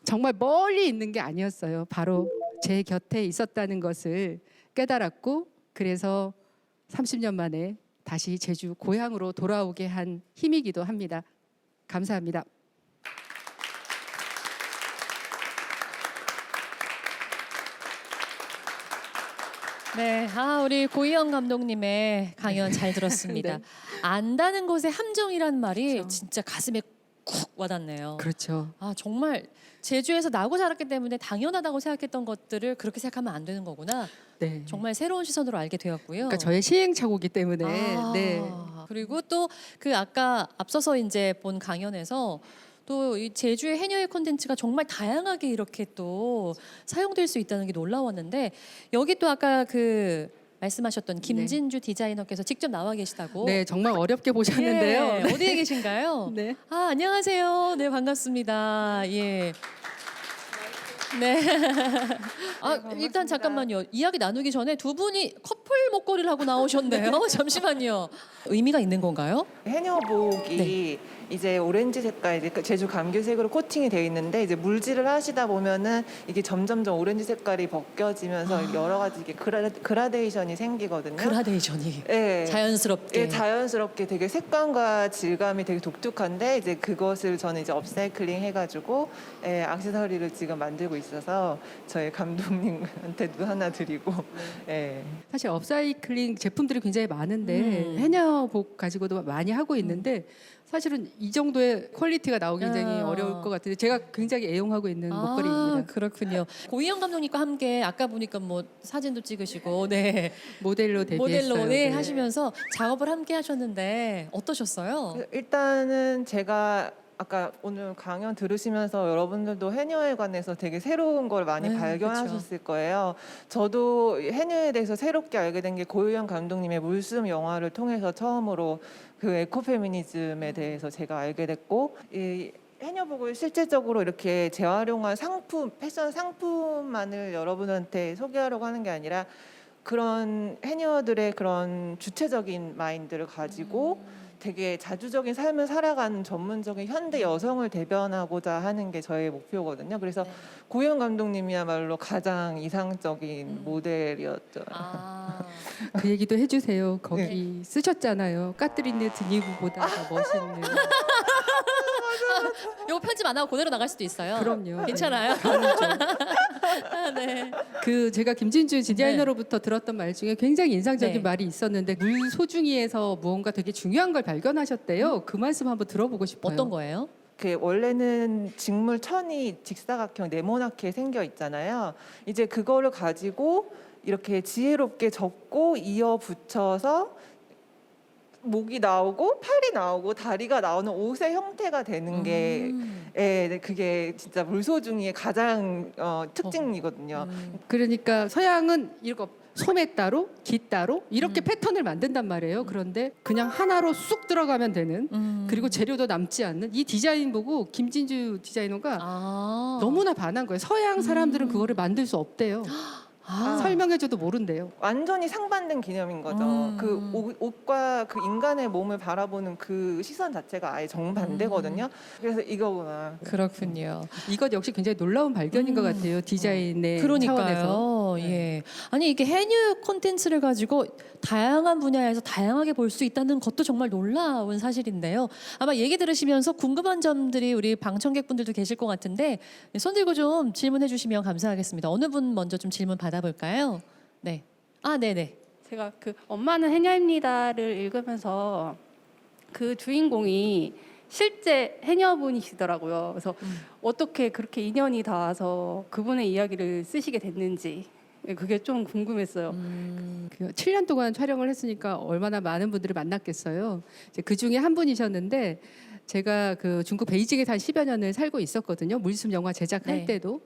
정말 멀리 있는 게 아니었어요. 바로 제 곁에 있었다는 것을 깨달았고 그래서 30년 만에 다시 제주 고향으로 돌아오게 한 힘이기도 합니다. 감사합니다.
네, 우리 고희영 감독님의 강연 잘 들었습니다.
네.
안다는 것의 함정이란 말이
그렇죠.
진짜 가슴에 쿡 와닿네요.
그렇죠.
정말 제주에서 나고 자랐기 때문에 당연하다고 생각했던 것들을 그렇게 생각하면 안 되는 거구나.
네.
정말 새로운 시선으로 알게 되었고요.
그러니까 저의 시행착오기 때문에 네.
그리고 또 그 아까 앞서서 이제 본 강연에서 또 이 제주의 해녀의 콘텐츠가 정말 다양하게 이렇게 또 사용될 수 있다는 게 놀라웠는데 여기 또 아까 말씀하셨던 김진주 디자이너께서 직접 나와 계시다고.
네, 정말 어렵게 보셨는데요.
예,
네.
어디에 계신가요?
네.
안녕하세요. 네, 반갑습니다. 예. 네. 일단 잠깐만요. 이야기 나누기 전에 두 분이 커플 목걸이를 하고 나오셨네요. 잠시만요. 의미가 있는 건가요?
해녀복이 이제 오렌지 색깔, 이제 제주 감귤색으로 코팅이 되어 있는데 이제 물질을 하시다 보면은 이게 점점점 오렌지 색깔이 벗겨지면서 여러 가지 이게 그라데이션이 생기거든요.
그라데이션이
예.
자연스럽게.
예, 자연스럽게 되게 색감과 질감이 되게 독특한데 이제 그것을 저는 이제 업사이클링 해가지고 예, 액세서리를 지금 만들고 있어서 저희 감독님한테도 하나 드리고 예.
사실 업사이클링 제품들이 굉장히 많은데 해녀복 가지고도 많이 하고 있는데 사실은 이 정도의 퀄리티가 나오기 굉장히 어려울 것 같은데 제가 굉장히 애용하고 있는 목걸이입니다.
그렇군요. 고희영 감독님과 함께 아까 보니까 뭐 사진도 찍으시고, 네,
모델로 데뷔했어요.
모델로 네,
네.
하시면서 작업을 함께 하셨는데 어떠셨어요?
일단은 제가 아까 오늘 강연 들으시면서 여러분들도 해녀에 관해서 되게 새로운 걸 많이
네,
발견하셨을 거예요. 저도 해녀에 대해서 새롭게 알게 된 게 고유영 감독님의 물숨 영화를 통해서 처음으로 그 에코페미니즘에 대해서 제가 알게 됐고 이 해녀복을 실질적으로 이렇게 재활용한 상품, 패션 상품만을 여러분한테 소개하려고 하는 게 아니라 그런 해녀들의 그런 주체적인 마인드를 가지고 되게 자주적인 삶을 살아가는 전문적인 현대 여성을 대변하고자 하는 게 저의 목표거든요. 그래서 고영 감독님이야말로 가장 이상적인 모델이었죠.
그 얘기도 해주세요. 거기 쓰셨잖아요. 까트린의 드니브보다 더 멋있는.
이거 편집 안 하고 그대로 나갈 수도 있어요.
그럼요.
괜찮아요?
네. 그 제가 김진주 디자이너로부터 들었던 말 중에 굉장히 인상적인
네.
말이 있었는데 물 소중이에서 무언가 되게 중요한 걸 발견하셨대요. 그 말씀 한번 들어보고 싶어요.
어떤 거예요?
그 원래는 직물 천이 직사각형 네모나게 생겨 있잖아요. 이제 그거를 가지고 이렇게 지혜롭게 접고 이어 붙여서 목이 나오고 팔이 나오고 다리가 나오는 옷의 형태가 되는 게 그게 진짜 물소중이의 가장 특징이거든요.
그러니까 서양은 이거 소매 따로, 기 따로 이렇게 패턴을 만든단 말이에요. 그런데 그냥 하나로 쑥 들어가면 되는 그리고 재료도 남지 않는 이 디자인 보고 김진주 디자이너가 너무나 반한 거예요. 서양 사람들은 그거를 만들 수 없대요. 설명해줘도 모른대요.
완전히 상반된 개념인 거죠. 그 옷과 그 인간의 몸을 바라보는 그 시선 자체가 아예 정반대거든요. 그래서 이거구나.
그렇군요.
이것 역시 굉장히 놀라운 발견인 것 같아요. 디자인의 차원에서.
그러니까요. 예. 아니 이게 해녀 콘텐츠를 가지고 다양한 분야에서 다양하게 볼 수 있다는 것도 정말 놀라운 사실인데요. 아마 얘기 들으시면서 궁금한 점들이 우리 방청객분들도 계실 것 같은데 손 들고 좀 질문해 주시면 감사하겠습니다. 어느 분 먼저 좀 질문 받아볼까요? 네. 네네.
제가 그 엄마는 해녀입니다를 읽으면서 그 주인공이 실제 해녀분이시더라고요. 그래서 어떻게 그렇게 인연이 닿아서 그분의 이야기를 쓰시게 됐는지 그게 좀 궁금했어요.
그 7년 동안 촬영을 했으니까 얼마나 많은 분들을 만났겠어요. 이제 그 중에 한 분이셨는데 제가 그 중국 베이징에서 한 10여 년을 살고 있었거든요. 물숨 영화 제작할
네.
때도.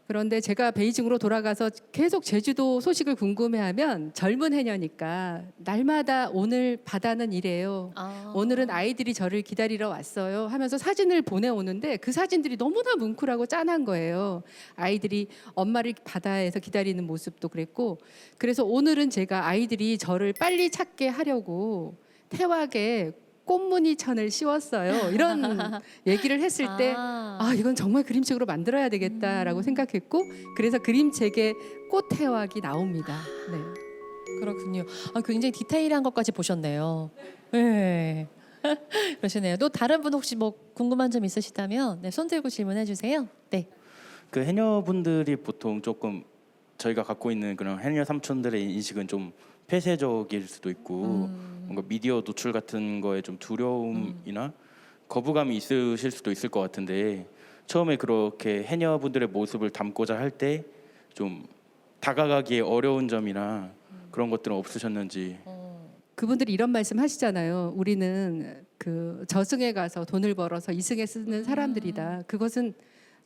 그런데 제가 베이징으로 돌아가서 계속 제주도 소식을 궁금해하면 젊은 해녀니까 날마다 오늘 바다는 이래요. 오늘은 아이들이 저를 기다리러 왔어요 하면서 사진을 보내오는데 그 사진들이 너무나 뭉클하고 짠한 거예요. 아이들이 엄마를 바다에서 기다리는 모습도 그랬고 그래서 오늘은 제가 아이들이 저를 빨리 찾게 하려고 태왁에 꽃무늬천을 씌웠어요. 이런 얘기를 했을 때 이건 정말 그림책으로 만들어야 되겠다라고 생각했고 그래서 그림책에 꽃태왁이 나옵니다. 네.
그렇군요. 굉장히 디테일한 것까지 보셨네요. 네. 그러시네요. 또 다른 분 혹시 뭐 궁금한 점 있으시다면 손 들고 질문해 주세요. 네.
그 해녀분들이 보통 조금 저희가 갖고 있는 그런 해녀 삼촌들의 인식은 좀 폐쇄적일 수도 있고 뭔가 미디어 노출 같은 거에 좀 두려움이나 거부감이 있으실 수도 있을 것 같은데 처음에 그렇게 해녀분들의 모습을 담고자 할 때 좀 다가가기에 어려운 점이나 그런 것들은 없으셨는지.
그분들이 이런 말씀 하시잖아요. 우리는 그 저승에 가서 돈을 벌어서 이승에 쓰는 사람들이다. 그것은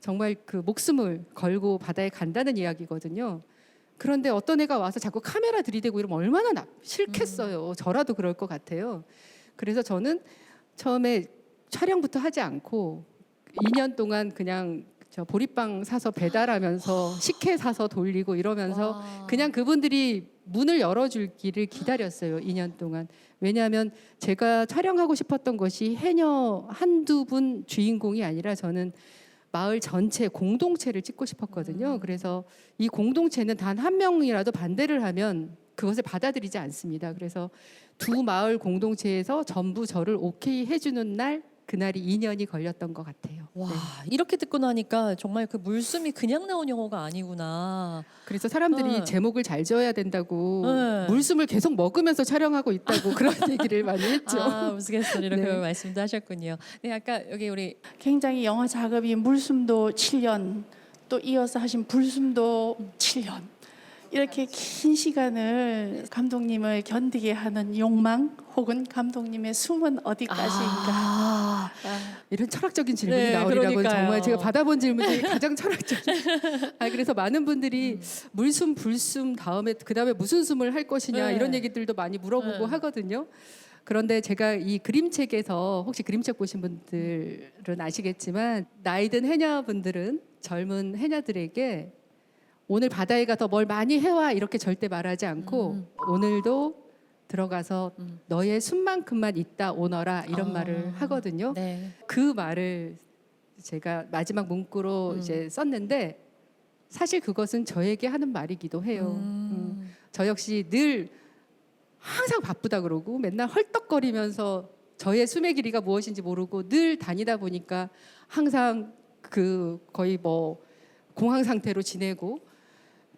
정말 그 목숨을 걸고 바다에 간다는 이야기거든요. 그런데 어떤 애가 와서 자꾸 카메라 들이대고 이러면 얼마나 싫겠어요. 저라도 그럴 것 같아요. 그래서 저는 처음에 촬영부터 하지 않고 2년 동안 그냥 저 보리빵 사서 배달하면서 식혜 사서 돌리고 이러면서
와.
그냥 그분들이 문을 열어줄기를 기다렸어요. 2년 동안. 왜냐하면 제가 촬영하고 싶었던 것이 해녀 한두 분 주인공이 아니라 저는 마을 전체 공동체를 찍고 싶었거든요. 그래서 이 공동체는 단 한 명이라도 반대를 하면 그것을 받아들이지 않습니다. 그래서 두 마을 공동체에서 전부 저를 오케이 해주는 날, 그날이 2년이 걸렸던 것 같아요.
와,
네.
이렇게 듣고 나니까 정말 그 물숨이 그냥 나온 영어가 아니구나.
그래서 사람들이
네.
제목을 잘 지어야 된다고
네.
물숨을 계속 먹으면서 촬영하고 있다고 그런 얘기를 많이 했죠.
아, 우스갯소리로
네.
그 말씀도 하셨군요. 네, 아까 여기 우리
굉장히 영화 작업이 물숨도 7년, 또 이어서 하신 불숨도 7년. 이렇게 긴 시간을 감독님을 견디게 하는 욕망 혹은 감독님의 숨은 어디까지인가.
이런 철학적인 질문이
네,
나오리라고는
그러니까요.
정말 제가 받아본 질문 중에 가장 철학적인. 그래서 많은 분들이 물숨, 불숨 다음에 그 다음에 무슨 숨을 할 것이냐
네.
이런 얘기들도 많이 물어보고
네.
하거든요. 그런데 제가 이 그림책에서 혹시 그림책 보신 분들은 아시겠지만 나이 든 해녀분들은 젊은 해녀들에게 오늘 바다에 가서 뭘 많이 해와 이렇게 절대 말하지 않고 오늘도 들어가서 너의 숨만큼만 있다 오너라 이런 말을 하거든요.
네.
그 말을 제가 마지막 문구로 이제 썼는데 사실 그것은 저에게 하는 말이기도 해요. 저 역시 늘 항상 바쁘다 그러고 맨날 헐떡거리면서 저의 숨의 길이가 무엇인지 모르고 늘 다니다 보니까 항상 그 거의 뭐 공황 상태로 지내고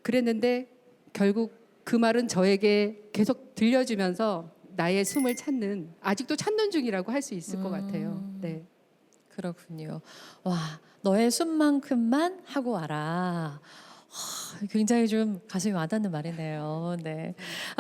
그랬는데 결국 그 말은 저에게 계속 들려주면서 나의 숨을 찾는 아직도 찾는 중이라고 할 수 있을 것 같아요. 네.
그렇군요. 와, 너의 숨만큼만 하고 와라. 굉장히 좀 가슴이 와닿는 말이네요. 네.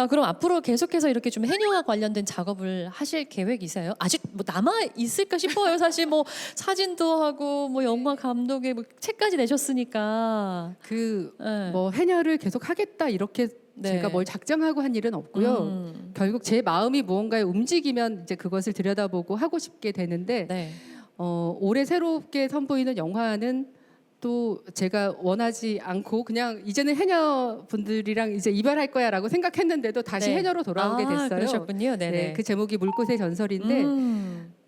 그럼 앞으로 계속해서 이렇게 좀 해녀와 관련된 작업을 하실 계획이세요? 아직 뭐 남아 있을까 싶어요. 사실 뭐 사진도 하고 뭐 영화 감독의 뭐 책까지 내셨으니까.
그
네.
뭐 해녀를 계속 하겠다 이렇게
네.
제가 뭘 작정하고 한 일은 없고요. 결국 제 마음이 무언가에 움직이면 이제 그것을 들여다보고 하고 싶게 되는데
네.
올해 새롭게 선보이는 영화는 또 제가 원하지 않고 그냥 이제는 해녀분들이랑 이제 이별할 거야라고 생각했는데도 다시
네.
해녀로 돌아오게 됐어요.
그러셨군요. 네네.
네, 그 제목이 물꽃의 전설인데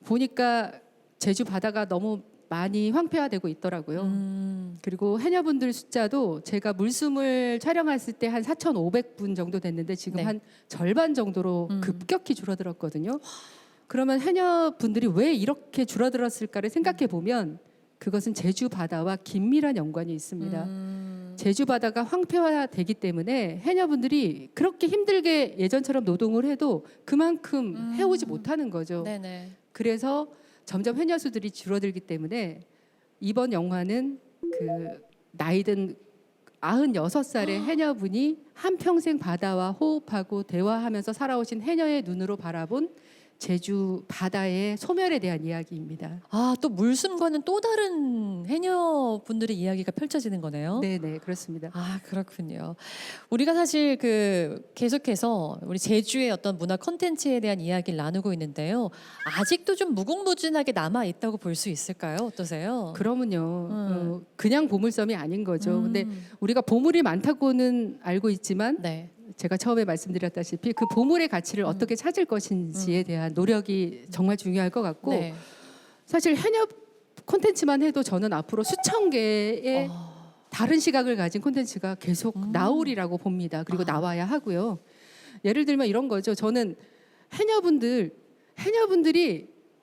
보니까 제주 바다가 너무 많이 황폐화되고 있더라고요. 그리고 해녀분들 숫자도 제가 물숨을 촬영했을 때 한 4,500분 정도 됐는데 지금
네.
한 절반 정도로 급격히 줄어들었거든요. 그러면 해녀분들이 왜 이렇게 줄어들었을까를 생각해 보면 그것은 제주 바다와 긴밀한 연관이 있습니다. 제주 바다가 황폐화되기 때문에 해녀분들이 그렇게 힘들게 예전처럼 노동을 해도 그만큼 해오지 못하는 거죠.
네네.
그래서 점점 해녀 수들이 줄어들기 때문에 이번 영화는 그 나이든 96살의 해녀분이 한평생 바다와 호흡하고 대화하면서 살아오신 해녀의 눈으로 바라본 제주 바다의 소멸에 대한 이야기입니다.
또 물숨과는 또 다른 해녀분들의 이야기가 펼쳐지는 거네요.
네, 그렇습니다.
그렇군요. 우리가 사실 그 계속해서 우리 제주의 어떤 문화 콘텐츠에 대한 이야기를 나누고 있는데요. 아직도 좀 무궁무진하게 남아 있다고 볼 수 있을까요? 어떠세요?
그러면요. 그냥 보물섬이 아닌 거죠. 근데 우리가 보물이 많다고는 알고 있지만
네.
제가 처음에 말씀드렸다시피 그 보물의 가치를 어떻게 찾을 것인지에 대한 노력이 정말 중요할 것 같고
네.
사실 해녀 콘텐츠만 해도 저는 앞으로 수천 개의 다른 시각을 가진 콘텐츠가 계속 나오리라고 봅니다. 그리고 나와야 하고요. 예를 들면 이런 거죠. 저는 해녀분들이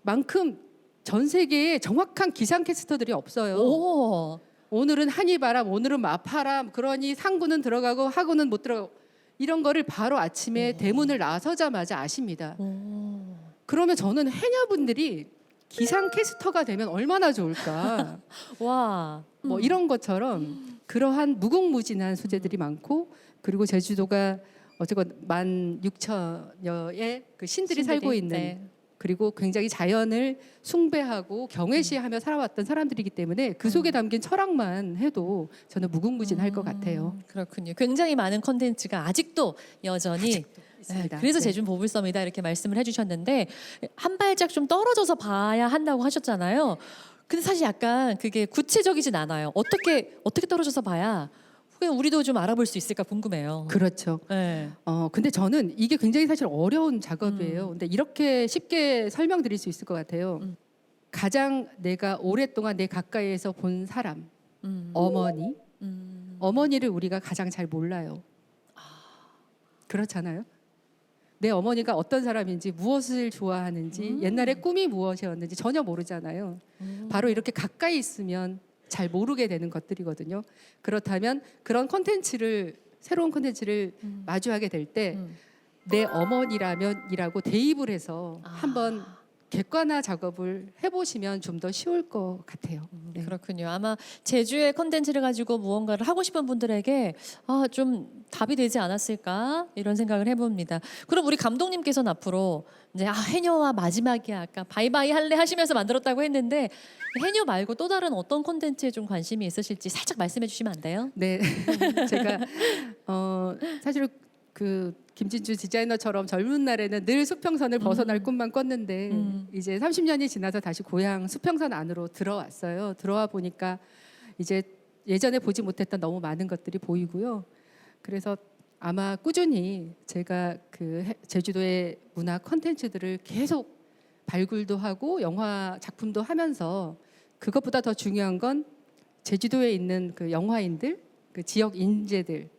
만큼 전 세계에 정확한 기상캐스터들이 없어요. 오늘은 한이바람, 오늘은 마파람, 그러니 상구는 들어가고 하구는 못 들어가고 이런 거를 바로 아침에 대문을 나서자마자 아십니다. 그러면 저는 해녀분들이 기상캐스터가 되면 얼마나 좋을까.
와.
뭐 이런 것처럼 그러한 무궁무진한 소재들이 많고 그리고 제주도가 어쨌건 16,000여의 그 신들이 살고 있는
네.
그리고 굉장히 자연을 숭배하고 경외시하며 살아왔던 사람들이기 때문에 그 속에 담긴 철학만 해도 저는 무궁무진할 것 같아요.
그렇군요. 굉장히 많은 콘텐츠가 아직도 여전히
있습니다.
그래서
네.
제주는 보물섬이다 이렇게 말씀을 해주셨는데 한 발짝 좀 떨어져서 봐야 한다고 하셨잖아요. 근데 사실 약간 그게 구체적이진 않아요. 어떻게 떨어져서 봐야 그냥 우리도 좀 알아볼 수 있을까 궁금해요.
그렇죠.
네.
근데 저는 이게 굉장히 사실 어려운 작업이에요. 근데 이렇게 쉽게 설명드릴 수 있을 것 같아요. 가장 내가 오랫동안 내 가까이에서 본 사람, 어머니, 어머니를 우리가 가장 잘 몰라요. 그렇잖아요. 내 어머니가 어떤 사람인지, 무엇을 좋아하는지, 옛날에 꿈이 무엇이었는지 전혀 모르잖아요. 바로 이렇게 가까이 있으면 잘 모르게 되는 것들이거든요. 그렇다면 그런 새로운 콘텐츠를 마주하게 될 때 내 어머니라면이라고 대입을 해서 한번 객관화 작업을 해보시면 좀 더 쉬울 것 같아요. 네.
그렇군요. 아마 제주의 컨텐츠를 가지고 무언가를 하고 싶은 분들에게 좀 답이 되지 않았을까 이런 생각을 해봅니다. 그럼 우리 감독님께서는 앞으로 이제 해녀와 마지막이야 아까 바이바이 할래 하시면서 만들었다고 했는데 해녀 말고 또 다른 어떤 컨텐츠에 좀 관심이 있으실지 살짝 말씀해 주시면 안 돼요?
네, 제가 사실 그 김진주 디자이너처럼 젊은 날에는 늘 수평선을 벗어날 꿈만 꿨는데 이제 30년이 지나서 다시 고향 수평선 안으로 들어왔어요. 들어와 보니까 이제 예전에 보지 못했던 너무 많은 것들이 보이고요. 그래서 아마 꾸준히 제가 그 제주도의 문화 콘텐츠들을 계속 발굴도 하고 영화 작품도 하면서 그것보다 더 중요한 건 제주도에 있는 그 영화인들, 그 지역 인재들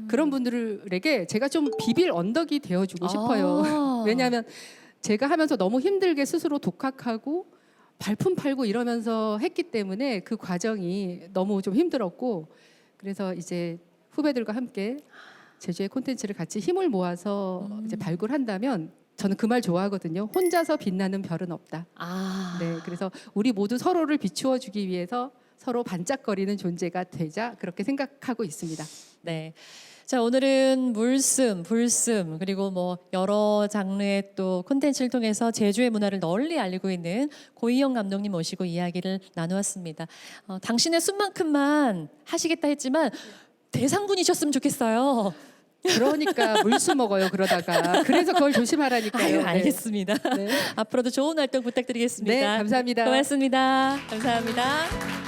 그런 분들에게 제가 좀 비빌 언덕이 되어주고 싶어요. 왜냐하면 제가 하면서 너무 힘들게 스스로 독학하고 발품 팔고 이러면서 했기 때문에 그 과정이 너무 좀 힘들었고 그래서 이제 후배들과 함께 제주의 콘텐츠를 같이 힘을 모아서 이제 발굴한다면 저는 그 말 좋아하거든요. 혼자서 빛나는 별은 없다. 네, 그래서 우리 모두 서로를 비추어 주기 위해서 서로 반짝거리는 존재가 되자 그렇게 생각하고 있습니다.
네. 자, 오늘은 물씀, 불씀 그리고 뭐 여러 장르의 또 콘텐츠를 통해서 제주의 문화를 널리 알리고 있는 고희영 감독님 모시고 이야기를 나누었습니다. 당신의 숨만큼만 하시겠다 했지만 대상분이셨으면 좋겠어요.
그러니까 물수 먹어요 그러다가. 그래서 그걸 조심하라니까요.
알겠습니다.
네.
앞으로도 좋은 활동 부탁드리겠습니다.
네, 감사합니다.
고맙습니다. 감사합니다.